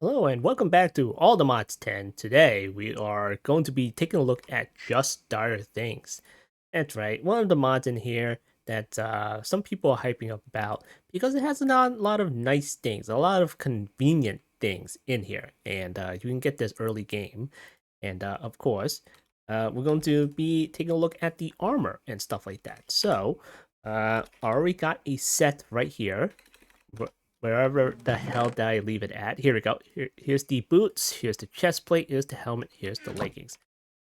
Hello and welcome back to All the Mods 10. Today we are going to be taking a look at Just Dire Things. That's right, one of the mods in here that some people are hyping up about because it has a lot of nice things, a lot of convenient things in here, and you can get this early game. And of course, we're going to be taking a look at the armor and stuff like that. So, I already got a set right here wherever the hell did I leave it at? Here we go. Here's the boots, here's the chest plate, here's the helmet, here's the leggings.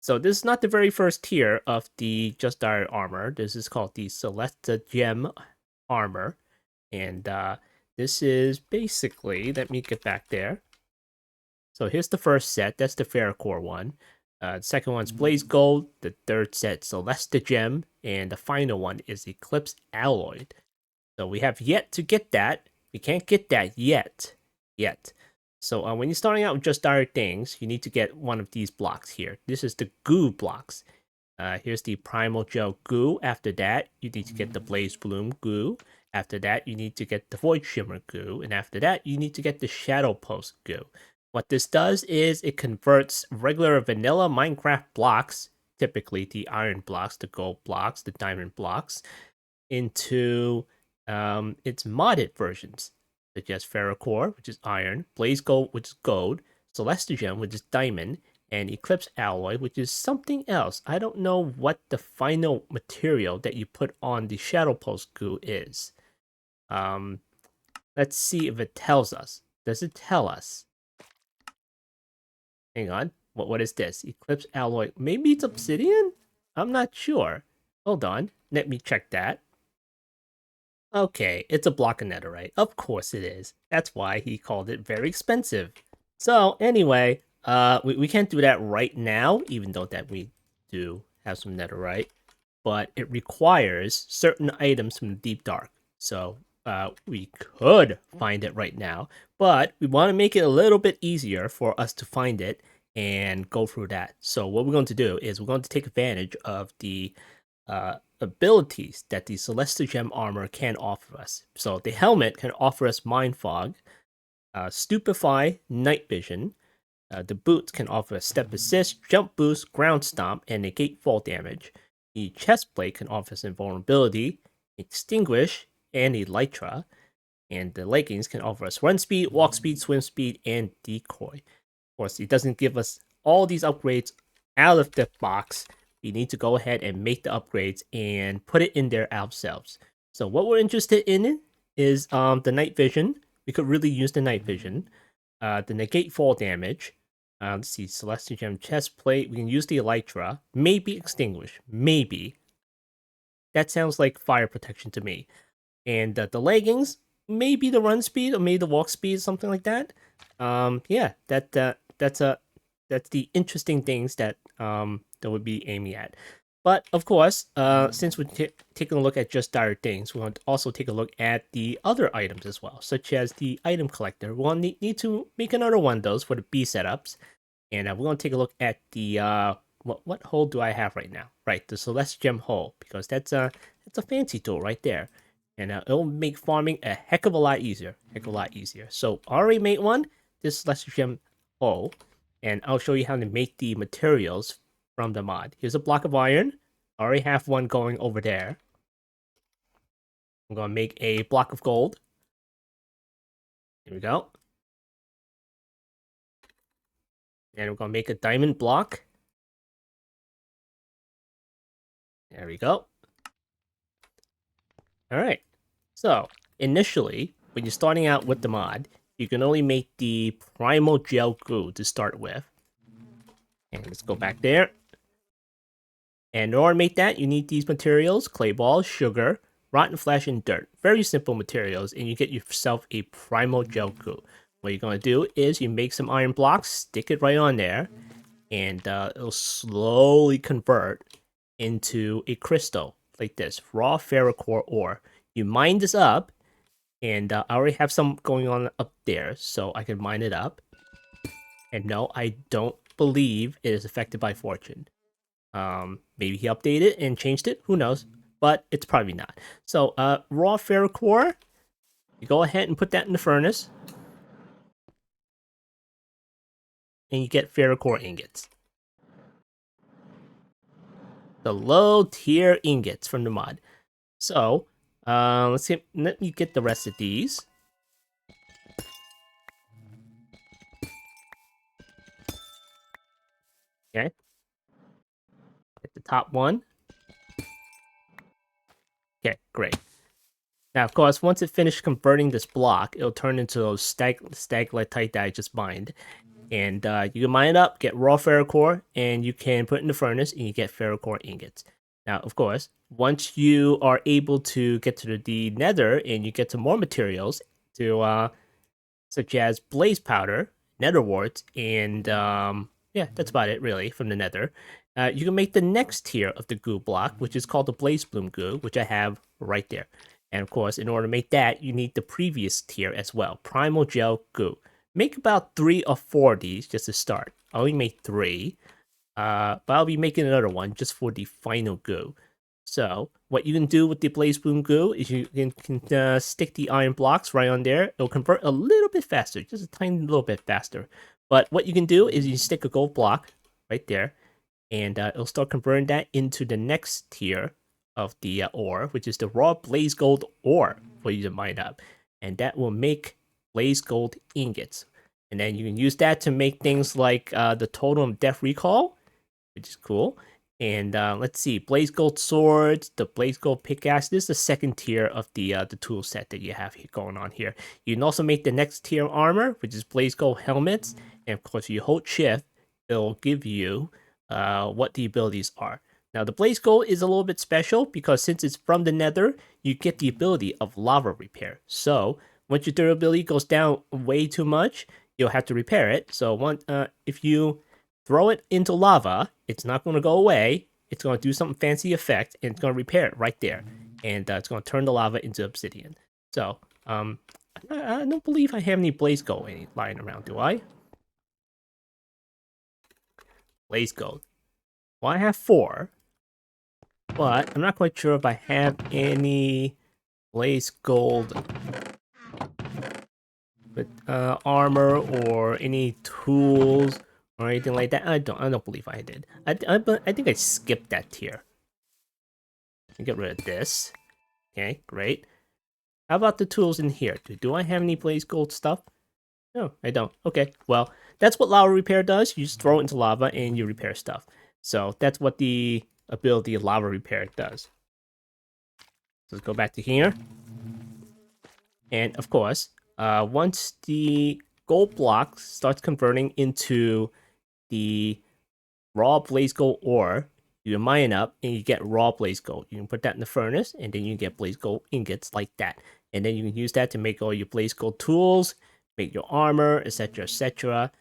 So this is not the very first tier of the Just Dire armor. This is called the Celesta Gem armor. And this is basically, let me get back there. So here's the first set, that's the Ferrocore one. The second one's Blaze Gold, the third set Celesta Gem, and the final one is Eclipse Alloy. So we have yet to get that. We can't get that yet. So when you're starting out with Just Dire Things, you need to get one of these blocks here. This is the goo blocks. Here's the Primal Gel goo. After that, you need to get the Blaze Bloom goo. After that, you need to get the Void Shimmer goo. And after that, you need to get the Shadow Post goo. What this does is it converts regular vanilla Minecraft blocks, typically the iron blocks, the gold blocks, the diamond blocks, into its modded versions, such as Ferrocore, which is iron, Blaze Gold, which is gold, Celesta Gem, which is diamond, and Eclipse Alloy, which is something else. I don't know what the final material that you put on the Shadow Pulse goo is. Let's see if it tells us. Does it tell us? Hang on. What is this? Eclipse Alloy. Maybe it's obsidian? I'm not sure. Hold on. Let me check that. Okay, it's a block of netherite. Of course it is. That's why he called it very expensive. So anyway, we can't do that right now, even though that we do have some netherite. But it requires certain items from the deep dark. So we could find it right now, but we want to make it a little bit easier for us to find it and go through that. So what we're going to do is we're going to take advantage of the abilities that the Celesta Gem armor can offer us. So the helmet can offer us Mind Fog, Stupefy, Night Vision. The boots can offer us Step Assist, Jump Boost, Ground Stomp, and negate fall damage. The chest plate can offer us Invulnerability, Extinguish, and Elytra. And the leggings can offer us Run Speed, Walk Speed, Swim Speed, and Decoy. Of course, it doesn't give us all these upgrades out of the box. We need to go ahead and make the upgrades and put it in there ourselves. So what we're interested in is the night vision. We could really use the night vision. The negate fall damage. Let's see, Celestial Gem chest plate. We can use the Elytra. Maybe extinguish. Maybe. That sounds like fire protection to me. And the leggings. Maybe the run speed or maybe the walk speed, something like that. Yeah, that's the interesting things that that would be aiming at. But of course, since we're taking a look at Just Dire Things, we want to also take a look at the other items as well, such as the item collector. We'll need to make another one of those for the B setups, and we're going to take a look at the what hole do I have right now? Right, the Celeste Gem hole, because that's a fancy tool right there, and it'll make farming a heck of a lot easier. So I already made one, this Celeste Gem hole, and I'll show you how to make the materials from the mod. Here's a block of iron. I already have one going over there. I'm going to make a block of gold. Here we go. And we're going to make a diamond block. There we go. Alright. So, initially, when you're starting out with the mod, you can only make the Primal Gel Goo to start with. And let's go back there. And in order to make that, you need these materials: clay balls, sugar, rotten flesh, and dirt. Very simple materials, and you get yourself a Primal Gel Goo. What you're going to do is you make some iron blocks, stick it right on there, and it'll slowly convert into a crystal like this, raw ferrocore ore. You mine this up, and I already have some going on up there, so I can mine it up. And no, I don't believe it is affected by fortune. Maybe he updated it and changed it. Who knows? But it's probably not. So, raw ferrocore. You go ahead and put that in the furnace. and you get ferrocore ingots. The low tier ingots from the mod. So, let's see. Let me get the rest of these. Okay. Get the top one. Okay, great. Now, of course, once it finished converting this block, it'll turn into those stalactite that I just mined. And you can mine it up, get raw ferrocore, and you can put it in the furnace, and you get ferrocore ingots. Now, of course, once you are able to get to the nether, and you get some more materials, to such as blaze powder, nether warts, and yeah, that's about it, really, from the nether. You can make the next tier of the goo block, which is called the blaze bloom goo, which I have right there. And of course, in order to make that, you need the previous tier as well, Primal Gel Goo. Make about 3 or 4 of these just to start. I only made 3, but I'll be making another one just for the final goo. So what you can do with the Blaze Bloom Goo is you can stick the iron blocks right on there. It'll convert a little bit faster, just a tiny little bit faster. But what you can do is you stick a gold block right there, and it'll start converting that into the next tier of the ore, which is the raw blaze gold ore for you to mine up. And that will make blaze gold ingots. And then you can use that to make things like the Totem Death Recall, which is cool. And let's see, Blaze Gold swords, the Blaze Gold pickaxe. This is the second tier of the tool set that you have going on here. You can also make the next tier armor, which is Blaze Gold helmets. And of course, if you hold shift, it'll give you what the abilities are. Now, the Blaze Gold is a little bit special because since it's from the nether, you get the ability of lava repair. So once your durability goes down way too much, you'll have to repair it. So if you throw it into lava, it's not going to go away. It's going to do some fancy effect, and it's going to repair it right there. And it's going to turn the lava into obsidian. So, I don't believe I have any blaze gold lying around, do I? Blaze gold. Well, I have 4. But I'm not quite sure if I have any blaze gold with armor or any tools or anything like that. I don't believe I did. I think I skipped that tier. Get rid of this. Okay, great. How about the tools in here? Do I have any blaze gold stuff? No, I don't. Okay, well, that's what lava repair does. You just throw it into lava and you repair stuff. So that's what the ability of lava repair does. So let's go back to here. And of course, once the gold block starts converting into the raw blaze gold ore, you mine up and you get raw blaze gold. You can put that in the furnace, and then you get blaze gold ingots like that. And then you can use that to make all your blaze gold tools, make your armor, etc., etc.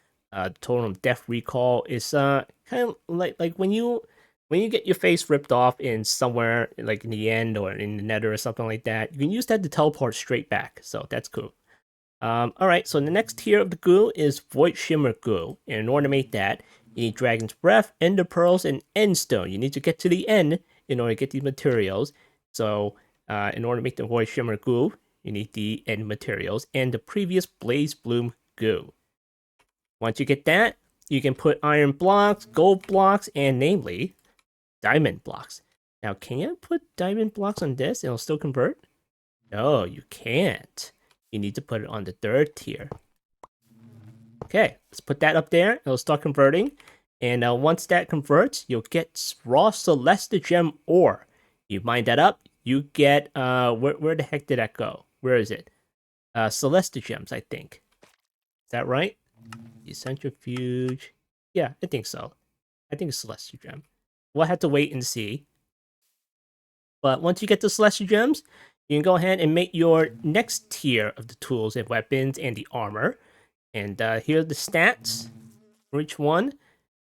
Totem Death Recall is kind of like when you get your face ripped off in somewhere like in the end or in the nether or something like that. You can use that to teleport straight back. So that's cool. All right, so the next tier of the goo is Void Shimmer goo. And in order to make that, you need Dragon's Breath, Ender Pearls, and Endstone. You need to get to the end in order to get these materials. So in order to make the Void Shimmer goo, you need the end materials and the previous Blaze Bloom goo. Once you get that, you can put iron blocks, gold blocks, and namely, diamond blocks. Now, can you put diamond blocks on this and it'll still convert? No, you can't. You need to put it on the 3rd tier. Okay, let's put that up there. It'll start converting. And once that converts, you'll get raw Celestia Gem ore. You mine that up, you get, where the heck did that go? Where is it? Celestia Gems, I think. Is that right? The centrifuge. Yeah, I think so. I think it's Celestia Gem. We'll have to wait and see. But once you get the Celestia Gems, you can go ahead and make your next tier of the tools and weapons and the armor. And here are the stats for each one.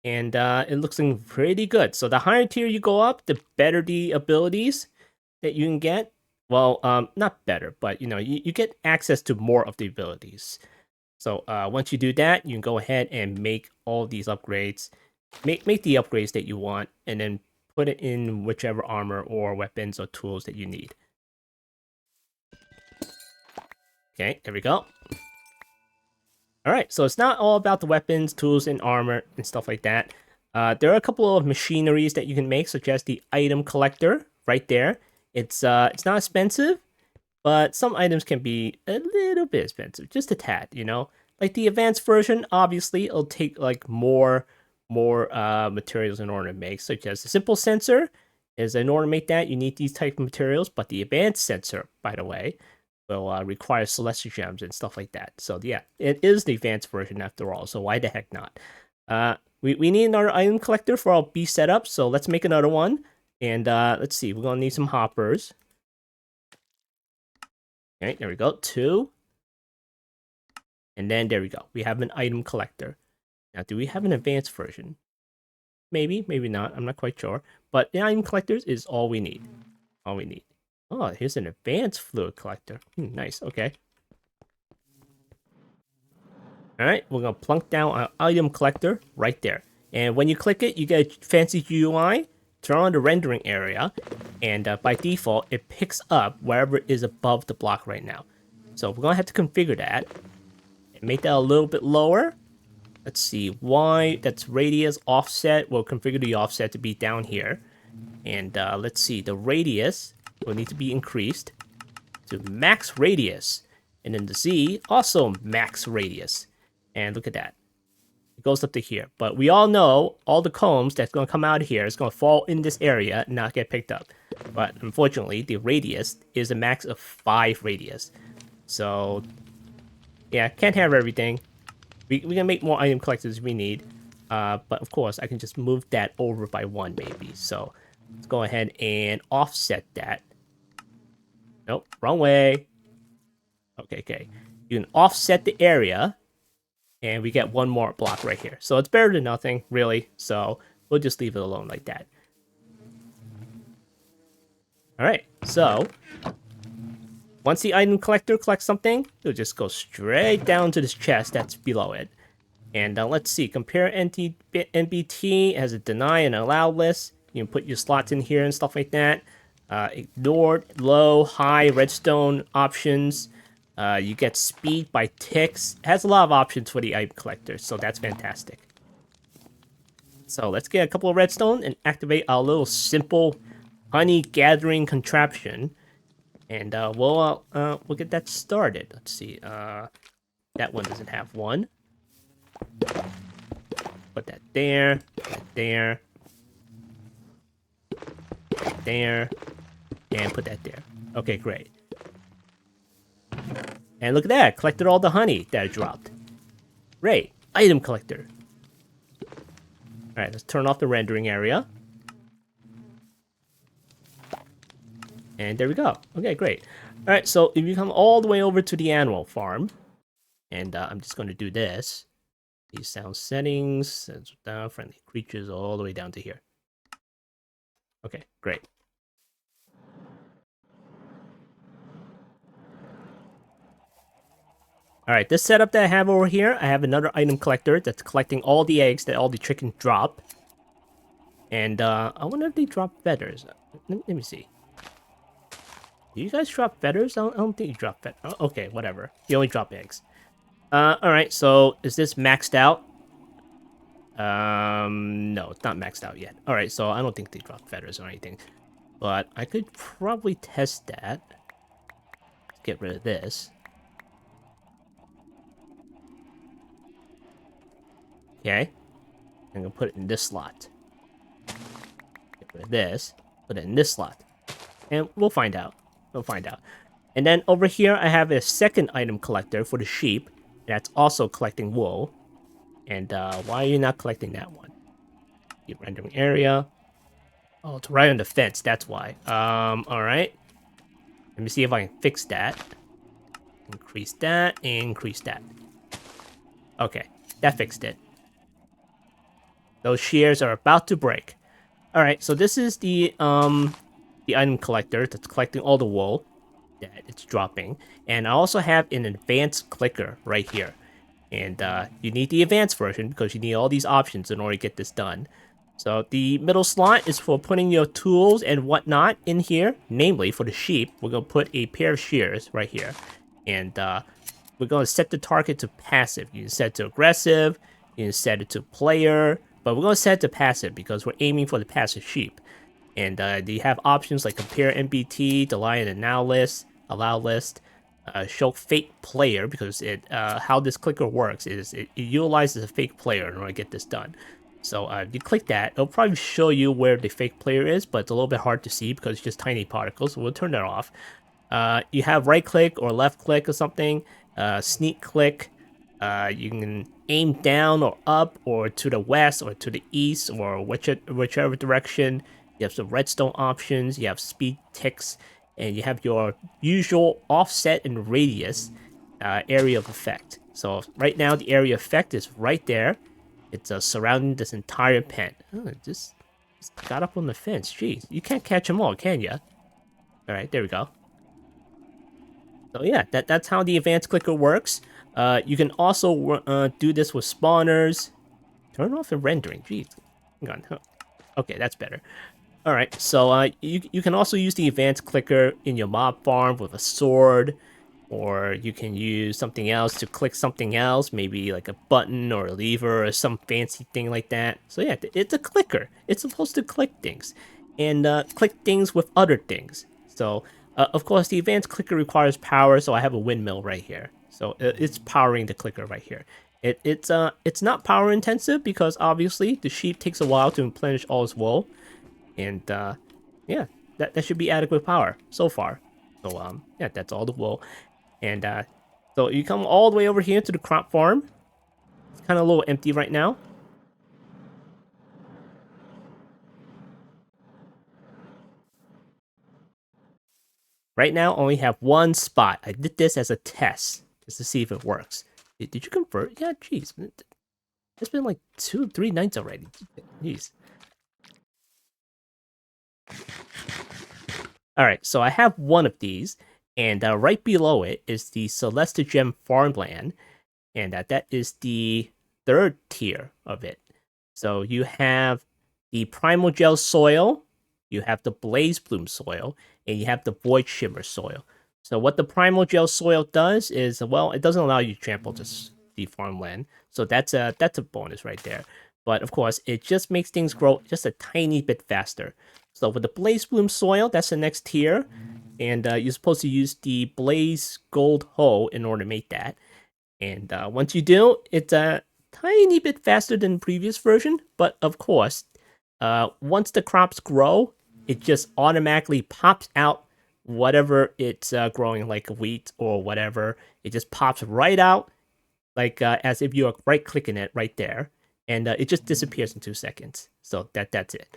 And it looks pretty good. So the higher tier you go up, the better the abilities that you can get. Well, not better, but you get access to more of the abilities. So once you do that, you can go ahead and make all these upgrades. Make the upgrades that you want, and then put it in whichever armor or weapons or tools that you need. Okay, there we go. Alright, so it's not all about the weapons, tools, and armor, and stuff like that. There are a couple of machineries that you can make, such as the item collector, right there. It's not expensive, but some items can be a little bit expensive, just a tad, you know? Like the advanced version, obviously, it'll take like more materials in order to make, such as the simple sensor. Is in order to make that, you need these type of materials, but the advanced sensor, by the way, will require celestial gems and stuff like that. So yeah, it is the advanced version after all, so why the heck not? We need another item collector for our B setup, so let's make another one. And let's see, we're gonna need some hoppers. Okay, there we go, 2. And then there we go, we have an item collector. Now, do we have an advanced version? Maybe, maybe not, I'm not quite sure. But the item collectors is all we need. All we need. Oh, here's an advanced fluid collector. Nice, okay. Alright, we're gonna plunk down our item collector right there. And when you click it, you get a fancy GUI. Turn on the rendering area, and by default, it picks up wherever is above the block right now. So we're gonna have to configure that and make that a little bit lower. Let's see, Y, that's radius offset. We'll configure the offset to be down here. And let's see, the radius will need to be increased to max radius. And then the Z, also max radius. And look at that. It goes up to here. But we all know all the combs that's going to come out of here is going to fall in this area and not get picked up. But unfortunately, the radius is a max of 5 radius. So, yeah, can't have everything. We can make more item collectors if we need. But of course, I can just move that over by 1 maybe. So, let's go ahead and offset that. Nope, wrong way. Okay. You can offset the area. And we get 1 more block right here. So it's better than nothing, really. So we'll just leave it alone like that. Alright, so once the item collector collects something, it'll just go straight down to this chest that's below it. And let's see, compare NBT as a deny and allow list. You can put your slots in here and stuff like that. Ignored, low, high, redstone options. You get speed by ticks. It has a lot of options for the item collector, so that's fantastic. So let's get a couple of redstone and activate our little simple honey gathering contraption. And we'll get that started. Let's see. That one doesn't have one. Put that there. Put that there. There. And put that there. Okay, great. And look at that, collected all the honey that I dropped. Great, item collector. Alright, let's turn off the rendering area. And there we go. Okay, great. Alright, so if you come all the way over to the animal farm, and I'm just going to do this. These sound settings, down, friendly creatures, all the way down to here. Okay, great. Alright, this setup that I have over here, I have another item collector that's collecting all the eggs that all the chickens drop. And I wonder if they drop feathers. Let me see. Do you guys drop feathers? I don't think you drop feathers. Oh, okay, whatever. You only drop eggs. Alright, so is this maxed out? No, it's not maxed out yet. Alright, so I don't think they drop feathers or anything. But I could probably test that. Let's get rid of this. Okay. I'm gonna put it in this slot. Get rid of this. Put it in this slot. And we'll find out. We'll find out. And then over here, I have a second item collector for the sheep. That's also collecting wool. And why are you not collecting that one? The rendering area. Oh, it's right on the fence. That's why. Alright. Let me see if I can fix that. Increase that. Increase that. Okay. That fixed it. Those shears are about to break. Alright, so this is the item collector that's collecting all the wool that it's dropping. And I also have an advanced clicker right here. And you need the advanced version because you need all these options in order to get this done. So the middle slot is for putting your tools and whatnot in here. Namely, for the sheep, we're going to put a pair of shears right here. And we're going to set the target to passive. You can set it to aggressive, you can set it to player, but we're going to set it to passive because we're aiming for the passive sheep. And you have options like compare MBT, the line and now list, allow list, show fake player, because it how this clicker works is it utilizes a fake player in order to get this done. So you click that, it'll probably show you where the fake player is, but it's a little bit hard to see because it's just tiny particles, so we'll turn that off. You have right click or left click or something, sneak click. You can aim down or up or to the west or to the east or whichever direction. You have some redstone options, you have speed ticks, and you have your usual offset and radius area of effect. So right now the area effect is right there. It's surrounding this entire pen. Oh, it just got up on the fence. Jeez, you can't catch them all, can you? All right, there we go. So yeah, that's how the advanced clicker works. You can also do this with spawners. Turn off the rendering. Jeez, hang on. Huh. Okay, that's better. All right, so you can also use the advanced clicker in your mob farm with a sword, or you can use something else to click something else, maybe like a button or a lever or some fancy thing like that. So yeah, it's a clicker. It's supposed to click things, and click things with other things. So of course, the advanced clicker requires power, so I have a windmill right here. So it's powering the clicker right here. It's not power intensive because obviously the sheep takes a while to replenish all its wool, and yeah, that should be adequate power so far. So yeah, that's all the wool. And so you come all the way over here to the crop farm. It's kind of a little empty right now. Right now, I only have one spot. I did this as a test just to see if it works. Did you convert? Yeah, jeez. It's been like 2-3 nights already. Jeez. All right, so I have one of these, and right below it is the Celesta Gem farmland, and that is the third tier of it. So you have the Primal Gel soil, you have the Blaze Bloom soil, and you have the Void Shimmer soil. So what the Primal Gel soil does is, well, it doesn't allow you to trample the farmland, so that's a bonus right there. But of course, it just makes things grow just a tiny bit faster. So with the Blaze Bloom soil, that's the next tier, and you're supposed to use the Blaze Gold Hoe in order to make that. And once you do, it's a tiny bit faster than the previous version, but of course, once the crops grow, it just automatically pops out whatever it's growing, like wheat or whatever. It just pops right out, like as if you're right clicking it right there, and it just disappears in 2 seconds. So that's it.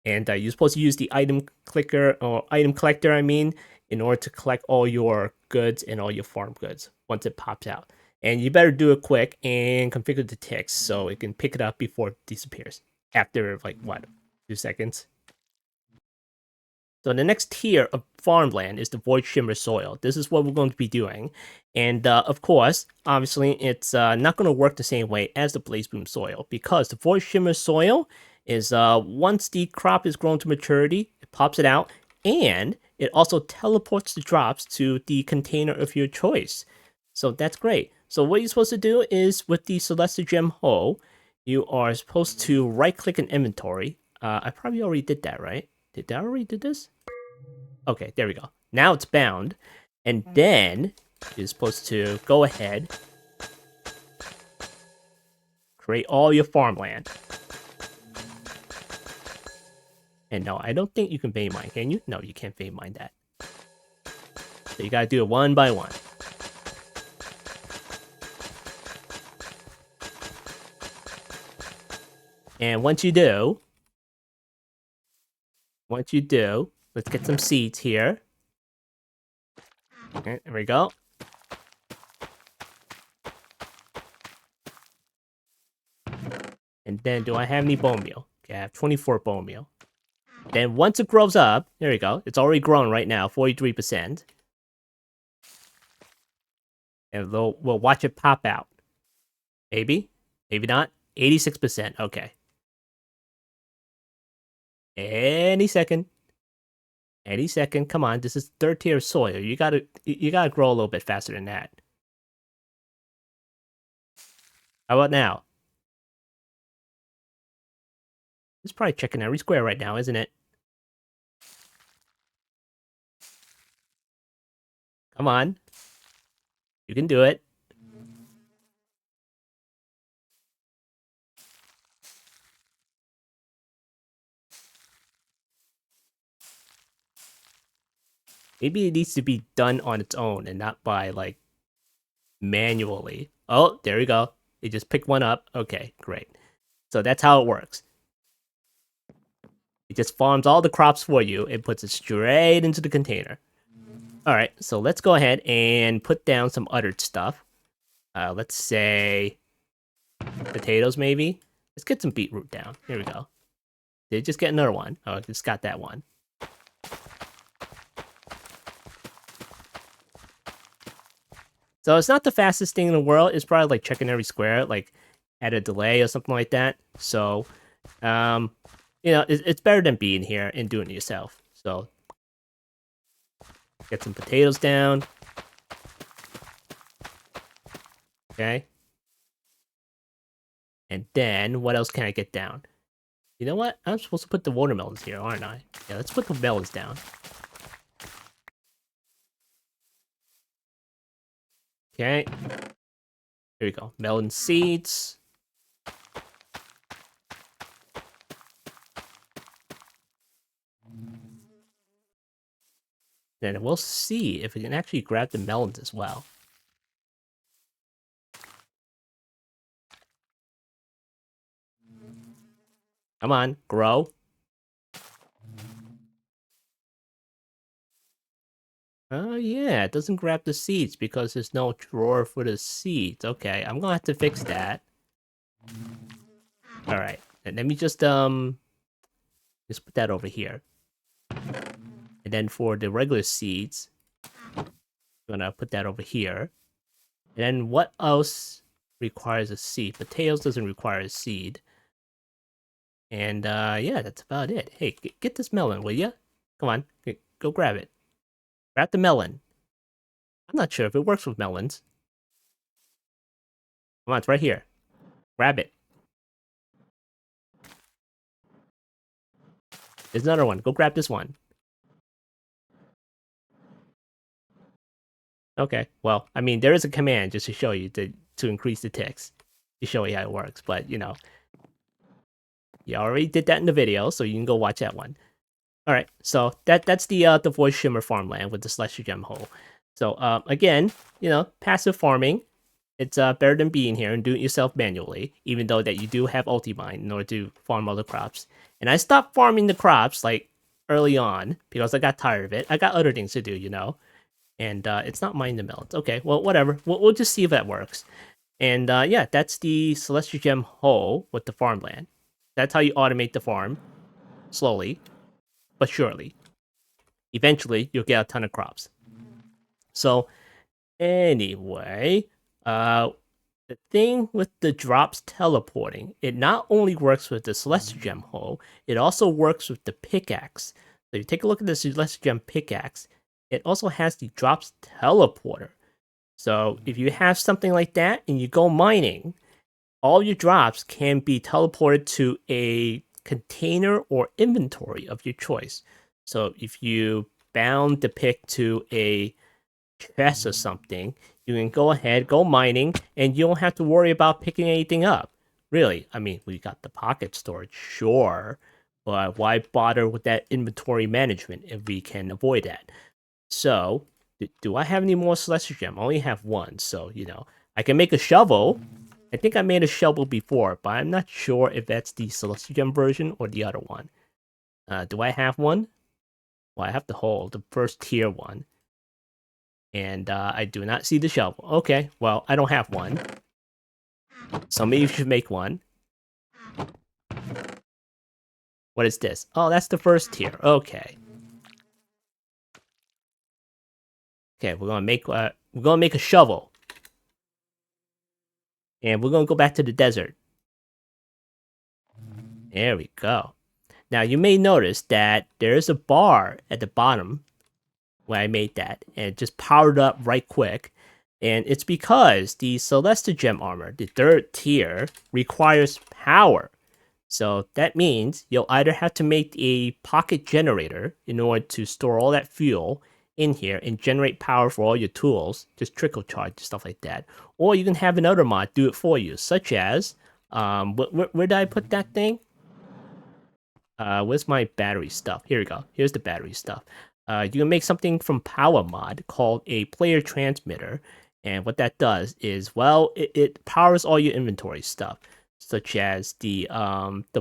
And you're supposed to use the item clicker or item collector, I mean, in order to collect all your goods and all your farm goods once it pops out. And you better do it quick and configure the ticks so it can pick it up before it disappears after like what, 2 seconds. So the next tier of farmland is the Void Shimmer soil. This is what we're going to be doing. And of course, obviously, it's not going to work the same way as the Blaze Bloom soil because the Void Shimmer soil is once the crop is grown to maturity, it pops it out, and it also teleports the drops to the container of your choice. So that's great. So what you're supposed to do is with the Celesta Gem Hoe, you are supposed to right-click an inventory. I probably already did that, right? Did I already do this? Okay, there we go. Now it's bound. And then you're supposed to go ahead, create all your farmland. And no, I don't think you can vein mine, can you? No, you can't vein mine that. So you gotta do it one by one. And once you do, let's get some seeds here. Okay, there we go. And then do I have any bone meal? Okay, I have 24 bone meal. Then once it grows up, there you go. It's already grown right now, 43%. And we'll watch it pop out. Maybe? Maybe not? 86%. Okay. Any second. Any second. Come on, this is third tier soil. You gotta grow a little bit faster than that. How about now? It's probably checking every square right now, isn't it? Come on. You can do it. Maybe it needs to be done on its own and not by, like, manually. Oh, there we go. It just picked one up. Okay, great. So that's how it works. It just farms all the crops for you and puts it straight into the container. All right, so let's go ahead and put down some other stuff. Let's say potatoes, maybe. Let's get some beetroot down. Here we go. Did it just get another one? Oh, it just got that one. So it's not the fastest thing in the world. It's probably like checking every square, like at a delay or something like that. So, it's better than being here and doing it yourself. So, get some potatoes down. Okay. And then what else can I get down? You know what? I'm supposed to put the watermelons here, aren't I? Yeah, let's put the melons down. Okay. Here we go. Melon seeds. Then we'll see if we can actually grab the melons as well. Come on, grow. Oh yeah, it doesn't grab the seeds because there's no drawer for the seeds. Okay, I'm gonna have to fix that. Alright, and let me just put that over here. And then for the regular seeds, I'm gonna put that over here. And then what else requires a seed? Potatoes doesn't require a seed. And yeah, that's about it. Hey, get this melon, will ya? Come on, go grab it. Grab the melon. I'm not sure if it works with melons. Come on, it's right here. Grab it. There's another one. Go grab this one. Okay, well, I mean, there is a command just to show you to increase the ticks. To show you how it works, but, you already did that in the video, so you can go watch that one. Alright, so that's the voice Shimmer farmland with the Celestial Gem hole. So, again, passive farming. It's better than being here and doing it yourself manually, even though that you do have Ultimine in order to farm other crops. And I stopped farming the crops, like, early on, because I got tired of it. I got other things to do, And it's not mining the melons. Okay, well, whatever. We'll just see if that works. And yeah, that's the Celestial Gem hole with the farmland. That's how you automate the farm. Slowly, but surely. Eventually, you'll get a ton of crops. So, anyway, the thing with the drops teleporting, it not only works with the Celestial Gem hole, it also works with the pickaxe. So you take a look at the Celestial Gem pickaxe, it also has the drops teleporter. So if you have something like that and you go mining, all your drops can be teleported to a container or inventory of your choice. So if you bound the pick to a chest or something, you can go ahead, go mining, and you don't have to worry about picking anything up. Really, I mean, we got the pocket storage, sure, but why bother with that inventory management if we can avoid that? So, do I have any more Celestial Gem? I only have one, so, I can make a shovel. I think I made a shovel before, but I'm not sure if that's the Celestial Gem version or the other one. Do I have one? Well, I have the whole, the first tier one. And I do not see the shovel. Okay, well, I don't have one. So maybe you should make one. What is this? Oh, that's the first tier. Okay. Okay, we're gonna make a shovel. And we're gonna go back to the desert. There we go. Now you may notice that there is a bar at the bottom where I made that, and it just powered up right quick. And it's because the Celesta Gem armor, the 3rd tier, requires power. So that means you'll either have to make a pocket generator in order to store all that fuel in here and generate power for all your tools, just trickle charge, stuff like that. Or you can have another mod do it for you, such as, where did I put that thing? Where's my battery stuff? Here we go. Here's the battery stuff. You can make something from Power Mod called a player transmitter. And what that does is, well, it powers all your inventory stuff, such as the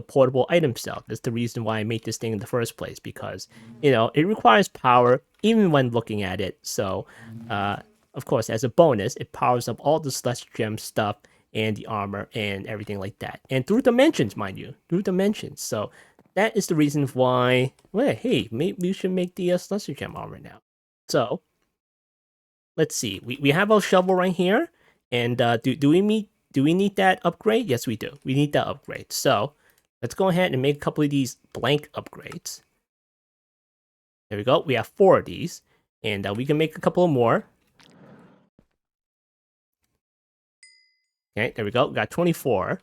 portable item cell. That's the reason why I made this thing in the first place, because, it requires power even when looking at it. So, of course, as a bonus, it powers up all the Celestial Gem stuff and the armor and everything like that. And through dimensions, mind you, through dimensions. So that is the reason why, well, hey, maybe we should make the Celestial Gem armor now. So, let's see. We have our shovel right here. And do we need that upgrade? Yes, we do. We need that upgrade. So, let's go ahead and make a couple of these blank upgrades. There we go. We have 4 of these. And we can make a couple more. Okay, there we go. We got 24.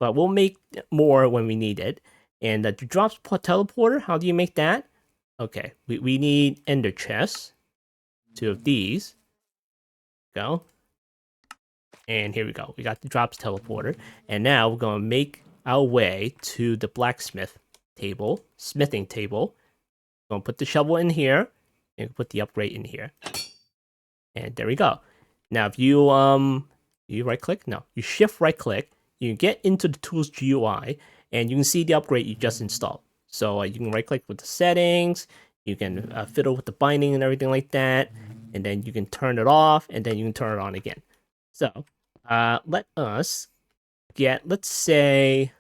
But we'll make more when we need it. And the drops teleporter, how do you make that? Okay, we need ender chests. 2 of these. Go. And here we go. We got the drops teleporter. And now we're going to make our way to the blacksmith table, smithing table. We're going to put the shovel in here and put the upgrade in here. And there we go. Now if you right click? No, you shift right click. You can get into the tools GUI and you can see the upgrade you just installed. So you can right click with the settings, you can fiddle with the binding and everything like that, and then you can turn it off and then you can turn it on again. So let us get, let's say,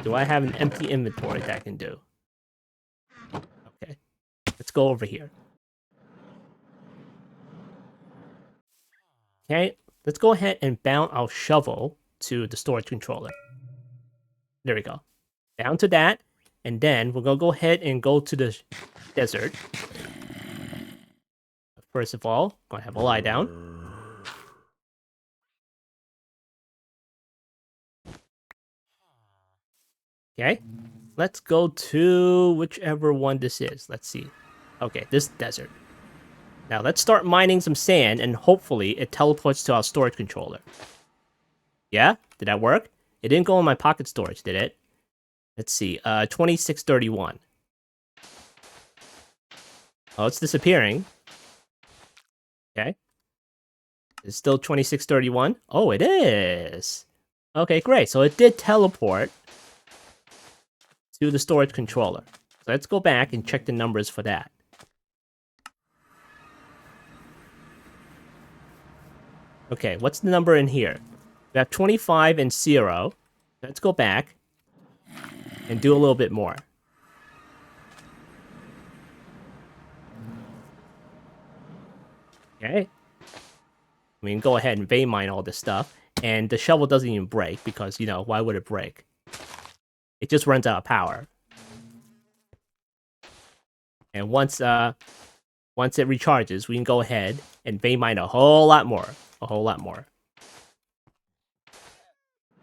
do I have an empty inventory that I can do? Okay, let's go over here. Okay, let's go ahead and bound our shovel to the storage controller. There we go. Down to that, and then we're gonna go ahead and go to the desert. First of all, gonna have a lie down. Okay, let's go to whichever one this is. Let's see. Okay, this desert. Now let's start mining some sand, and hopefully it teleports to our storage controller. Yeah, did that work? It didn't go in my pocket storage, did it? Let's see. 2631. Oh, it's disappearing. Okay. It's still 2631. Oh, it is. Okay, great. So it did teleport to the storage controller. So let's go back and check the numbers for that. Okay, what's the number in here? We have 25 and 0. Let's go back and do a little bit more. Okay. We can go ahead and vein mine all this stuff. And the shovel doesn't even break because, why would it break? It just runs out of power. And once it recharges, we can go ahead and vein mine a whole lot more. A whole lot more.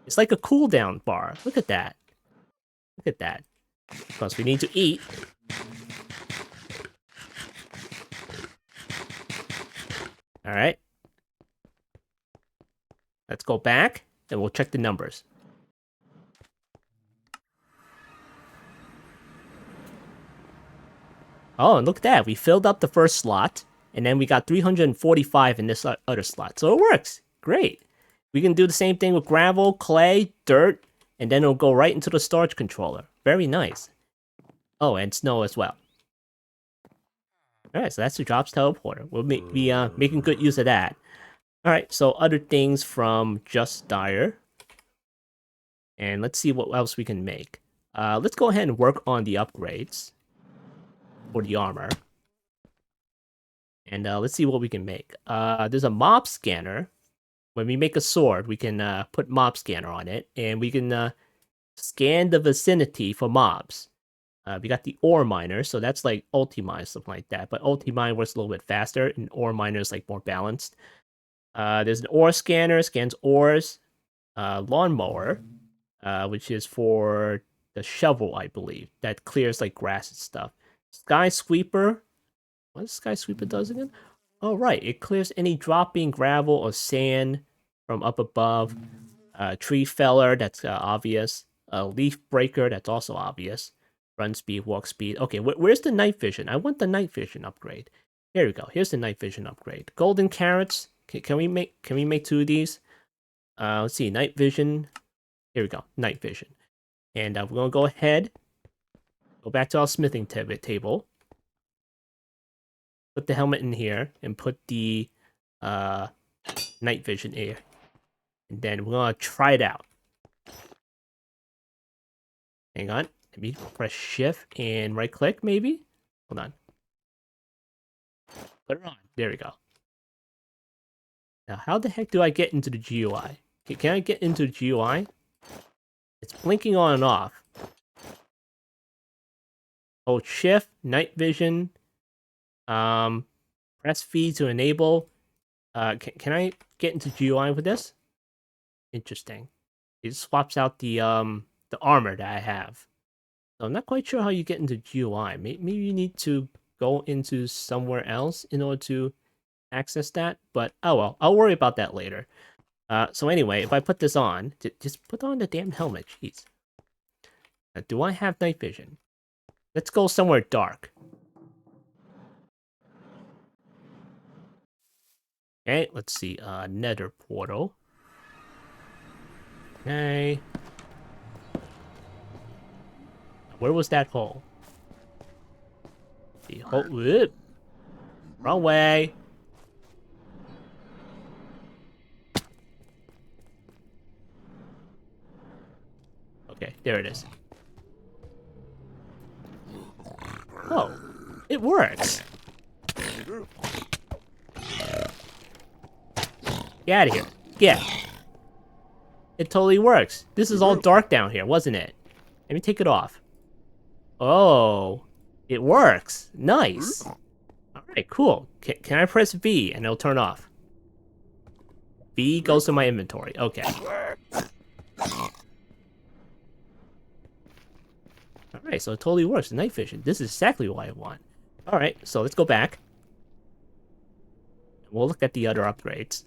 It's like a cooldown bar. Look at that. Look at that. Because we need to eat. Alright. Let's go back, and we'll check the numbers. Oh, and look at that. We filled up the first slot, and then we got 345 in this other slot. So it works. Great. We can do the same thing with gravel, clay, dirt, and then it'll go right into the storage controller. Very nice. Oh, and snow as well. Alright, so that's the drops teleporter. We'll be making good use of that. Alright, so other things from Just Dire. And let's see what else we can make. Let's go ahead and work on the upgrades for the armor. And let's see what we can make. There's a mob scanner. When we make a sword, we can put mob scanner on it. And we can scan the vicinity for mobs. We got the ore miner, so that's like ulti-mine, something like that. But ulti-mine works a little bit faster, and ore miner is like more balanced. There's an ore scanner, scans ores. Lawnmower, which is for the shovel, I believe, that clears like grass and stuff. Sky sweeper. What Sky Sweeper does again? Oh, right. It clears any dropping gravel or sand from up above. Tree feller, that's obvious. Leaf breaker, that's also obvious. Run speed, walk speed. Okay, where's the night vision? I want the night vision upgrade. Here we go. Here's the night vision upgrade. Golden carrots. Can we make two of these? Let's see. Night vision. Here we go. Night vision. And we're gonna go ahead. Go back to our smithing table. Put the helmet in here and put the night vision here. And then we're gonna try it out. Hang on. Let me press shift and right click maybe. Hold on. Put it on. There we go. Now how the heck do I get into the GUI? Can I get into the GUI? It's blinking on and off. Hold shift, night vision. Press V to enable. Can I get into GUI with this? Interesting. It swaps out the armor that I have. So I'm not quite sure how you get into GUI. Maybe you need to go into somewhere else in order to access that. But oh well, I'll worry about that later. So anyway, if I put this on, just put on the damn helmet. Jeez. Now, do I have night vision? Let's go somewhere dark. Okay, let's see. Nether portal. Okay. Where was that hole? The hole. Whoop. Wrong way. Okay, there it is. Oh, it works. Get out of here. Get. It totally works. This is all dark down here, wasn't it? Let me take it off. Oh, it works. Nice. All right, cool. Can I press V and it'll turn off? V goes to my inventory. Okay. All right, so it totally works. Night vision. This is exactly what I want. All right, so let's go back. We'll look at the other upgrades.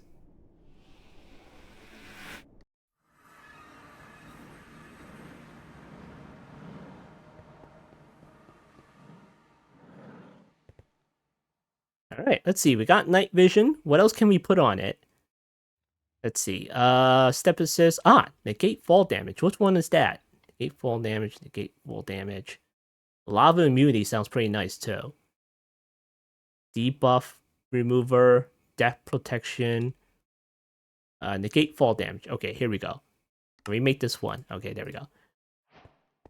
All right, let's see. We got night vision. What else can we put on it? Let's see. Step assist. Negate fall damage. Which one is that? Negate fall damage. Negate fall damage. Lava immunity sounds pretty nice too. Debuff remover. Death protection. Negate fall damage. Okay, here we go. Let me make this one. Okay, there we go.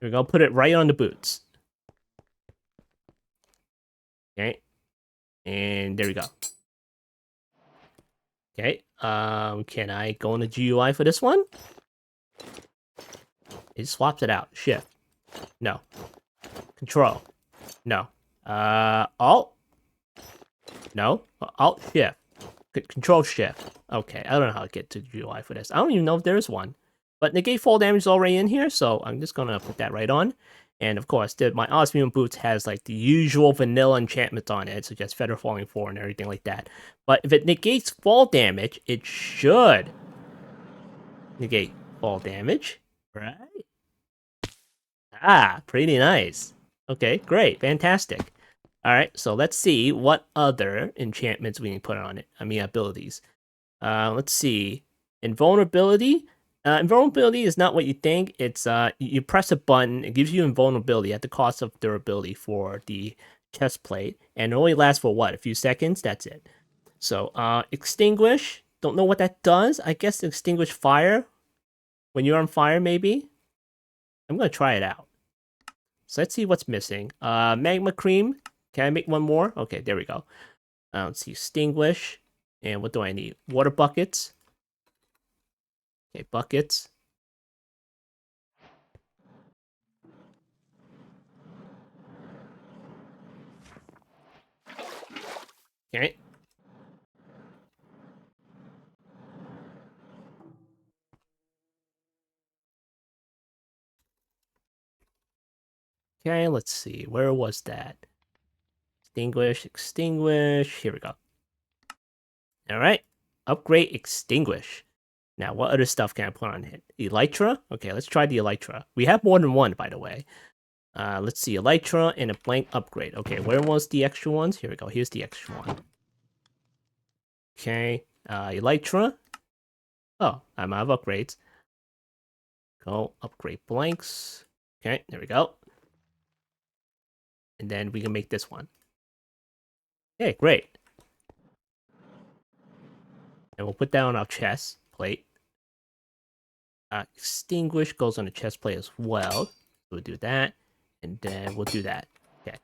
We're gonna put it right on the boots. Okay. And there we go. Okay. Can I go in the GUI for this one? It swaps it out. Shift. No. Control. No. Alt. No. Alt shift. Control shift. Okay, I don't know how to get to the GUI for this. I don't even know if there is one. But negate fall damage is already in here, so I'm just gonna put that right on. And of course, my Osmium Boots has like the usual vanilla enchantments on it, such as Feather Falling 4 and everything like that. But if it negates fall damage, it should negate fall damage, right? Pretty nice. Okay, great, fantastic. All right, so let's see what other enchantments we can put on it. I mean, abilities. Let's see. Invulnerability. Invulnerability is not what you think. It's you press a button, it gives you invulnerability at the cost of durability for the chest plate, and it only lasts for what, a few seconds? That's it. So extinguish. Don't know what that does. I guess extinguish fire when you're on fire, maybe. I'm gonna try it out. So let's see what's missing. Magma cream. Can I make one more? Okay, there we go. Let's see, extinguish. And what do I need? Water buckets. Okay, buckets. Okay. Okay, let's see. Where was that? Extinguish, extinguish. Here we go. All right. Upgrade, extinguish. Now, what other stuff can I put on it? Elytra? Okay, let's try the Elytra. We have more than one, by the way. Let's see. Elytra and a blank upgrade. Okay, where was the extra ones? Here we go. Here's the extra one. Okay. Elytra. Oh, I'm out of upgrades. Go upgrade blanks. Okay, there we go. And then we can make this one. Okay, great. And we'll put that on our chest plate. Extinguish goes on the chest plate as well. We'll do that. And then we'll do that. Okay.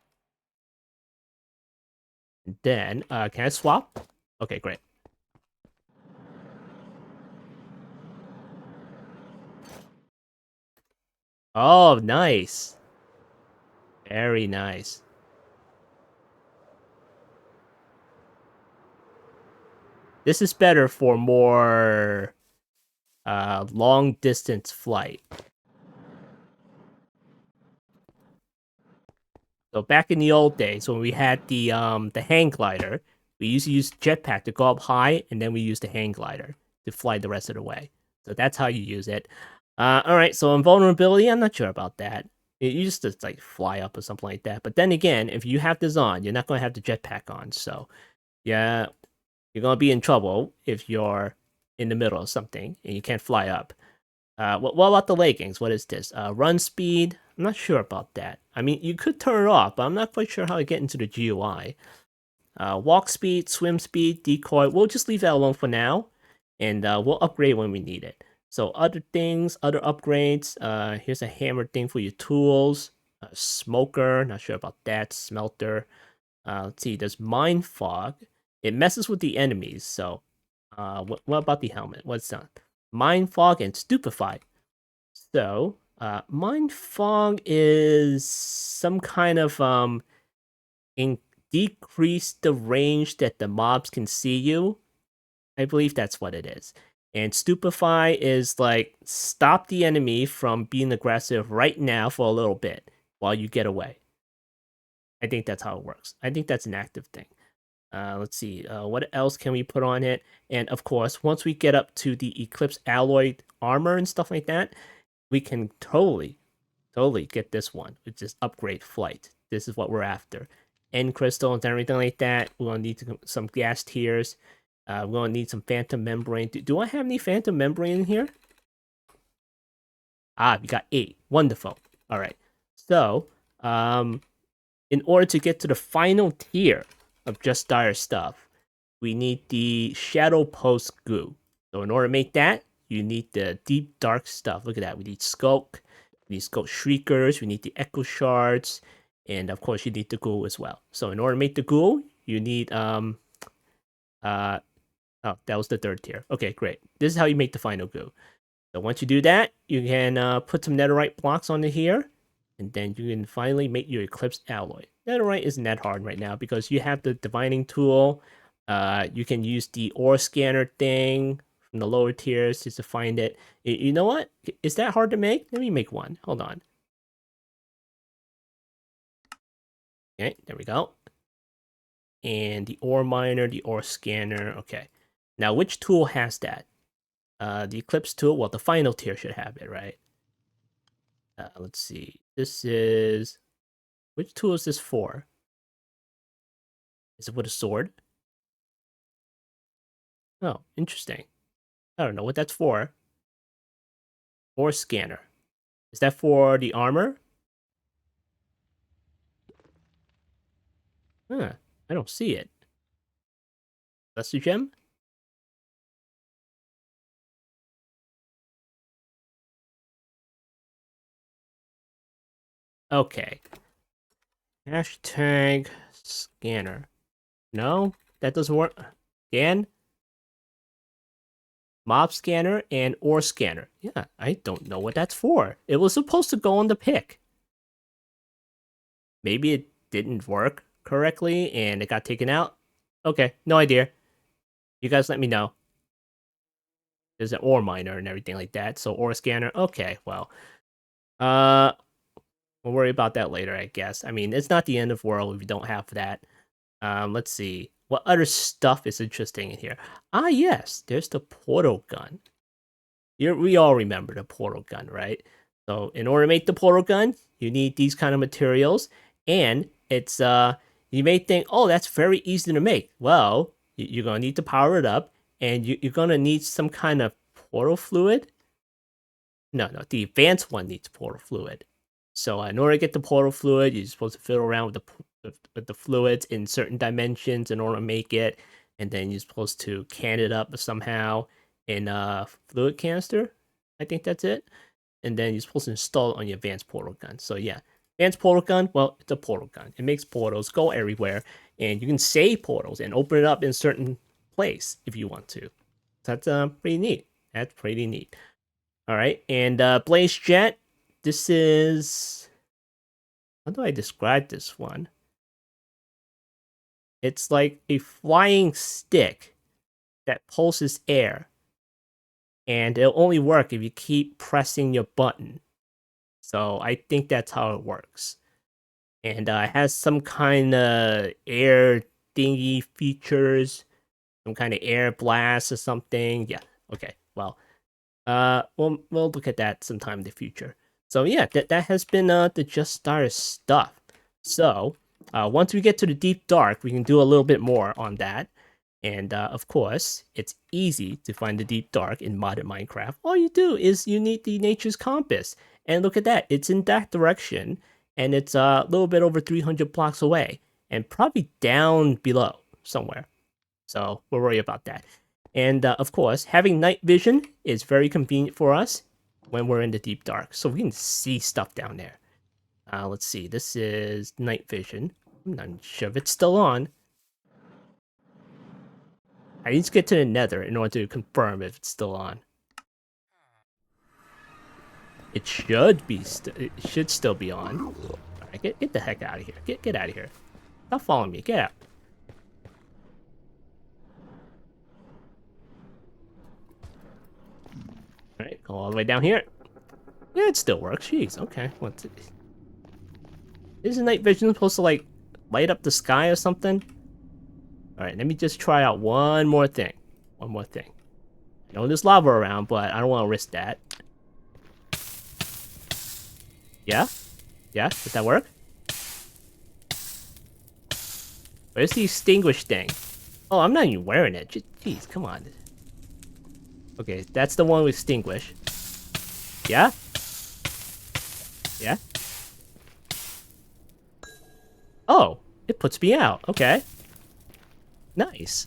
And then, can I swap? Okay, great. Oh, nice. Very nice. This is better for more long distance flight. So back in the old days when we had the hang glider, we used to use jetpack to go up high, and then we used the hang glider to fly the rest of the way. So that's how you use it. All right. So invulnerability, I'm not sure about that. You just like fly up or something like that. But then again, if you have this on, you're not going to have the jetpack on. So yeah, you're going to be in trouble if you're in the middle of something and you can't fly up. What about the leggings? What is this? Run speed? I'm not sure about that. I mean, you could turn it off, but I'm not quite sure how to get into the GUI. Walk speed, swim speed, decoy. We'll just leave that alone for now, and we'll upgrade when we need it. So other things, other upgrades. Here's a hammer thing for your tools. Smoker, not sure about that. Smelter. Let's see, there's mind fog. It messes with the enemies, so what about the helmet? What's that? Mind fog and stupefy. So, mind fog is some kind of decrease the range that the mobs can see you. I believe that's what it is. And stupefy is like stop the enemy from being aggressive right now for a little bit while you get away. I think that's how it works. I think that's an active thing. Let's see. What else can we put on it? And of course, once we get up to the Eclipse alloy armor and stuff like that, we can totally get this one, which is upgrade flight. This is what we're after. End crystals and everything like that. We're gonna need some gas tiers. We're gonna need some phantom membrane. Do I have any phantom membrane in here? Ah, we got 8. Wonderful. All right. So, in order to get to the final tier of just dire stuff, we need the shadow post goo. So in order to make that, you need the deep dark stuff. Look at that. We need skulk, we need skulk shriekers, we need the echo shards, and of course you need the ghoul as well. So in order to make the ghoul, you need oh, that was the third tier. Okay, great. This is how you make the final goo. So once you do that, you can put some netherite blocks onto here, and then you can finally make your Eclipse alloy. Netherite isn't that hard right now because you have the divining tool. You can use the ore scanner thing from the lower tiers just to find it. You know what? Is that hard to make? Let me make one. Hold on. Okay, there we go. And the ore miner, the ore scanner. Okay. Now, which tool has that? The Eclipse tool. Well, the final tier should have it, right? Let's see. This is... Which tool is this for? Is it with a sword? Oh, interesting. I don't know what that's for. Or scanner. Is that for the armor? Huh. I don't see it. That's the gem? Okay. Hashtag scanner. No, that doesn't work. Scan? Mob scanner and ore scanner. Yeah, I don't know what that's for. It was supposed to go on the pick. Maybe it didn't work correctly and it got taken out. Okay, no idea. You guys let me know. There's an ore miner and everything like that. So ore scanner. Okay, well, uh, we'll worry about that later, I guess. I mean, it's not the end of the world if you don't have that. Let's see. What other stuff is interesting in here? Ah, yes, there's the portal gun. We all remember the portal gun, right? So in order to make the portal gun, you need these kind of materials, and it's you may think, oh, that's very easy to make. Well, you're gonna need to power it up, and you're gonna need some kind of portal fluid. No, the advanced one needs portal fluid. So in order to get the portal fluid, you're supposed to fiddle around with the fluids in certain dimensions in order to make it, and then you're supposed to can it up somehow in a fluid canister. I think that's it. And then you're supposed to install it on your advanced portal gun. So yeah, advanced portal gun. Well, it's a portal gun. It makes portals go everywhere, and you can save portals and open it up in a certain place if you want to. So that's pretty neat. That's pretty neat. All right, and Blaze Jet. This is, how do I describe this one? It's like a flying stick that pulses air, and it'll only work if you keep pressing your button. So I think that's how it works. And it has some kind of air thingy features, some kind of air blast or something. Yeah. Okay. Well, we'll look at that sometime in the future. So yeah, that has been the Just Starter stuff. So once we get to the Deep Dark, we can do a little bit more on that. And of course, it's easy to find the Deep Dark in modded Minecraft. All you do is you need the Nature's Compass, and look at that, it's in that direction, and it's a little bit over 300 blocks away, and probably down below somewhere. So we'll worry about that. And of course, having night vision is very convenient for us when we're in the deep dark, so we can see stuff down there. Let's see, this is night vision. I'm not sure if it's still on. I need to get to the nether in order to confirm if it's still on. It should be. It should still be on. All right, get the heck out of here. Get out of here. Stop following me. Get out. All right, go all the way down here. Yeah, it still works. Jeez. Okay. What's it? Isn't night vision supposed to like light up the sky or something? All right, let me just try out one more thing. One more thing. I know there's lava around, but I don't want to risk that. Yeah? Yeah? Did that work? Where's the extinguish thing? Oh, I'm not even wearing it. Jeez, come on. Okay, that's the one with extinguish. Yeah? Yeah? Oh, it puts me out. Okay. Nice.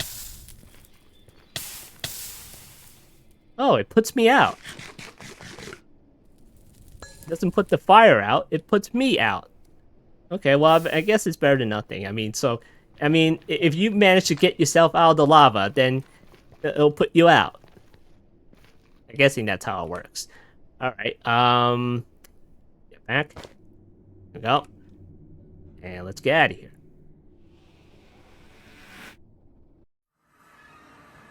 Oh, it puts me out. It doesn't put the fire out, it puts me out. Okay, well, I guess it's better than nothing. I mean, if you manage to get yourself out of the lava, then it'll put you out. I'm guessing that's how it works. Alright, get back. There we go. And let's get out of here.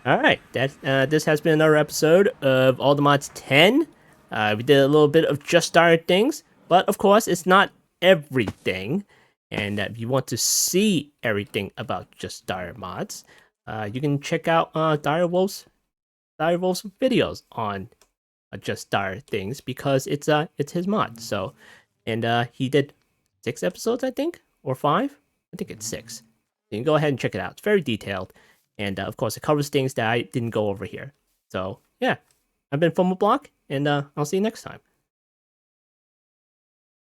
Alright, this has been another episode of All the Mods 10. We did a little bit of Just Started things, but of course, it's not everything. And if you want to see everything about Just Started mods, you can check out Direwolf's videos on Just Started things because it's his mod. So, and he did 6 episodes, I think, or 5. I think it's 6. You can go ahead and check it out. It's very detailed. And of course, it covers things that I didn't go over here. So, yeah, I've been FOMO Block, and I'll see you next time.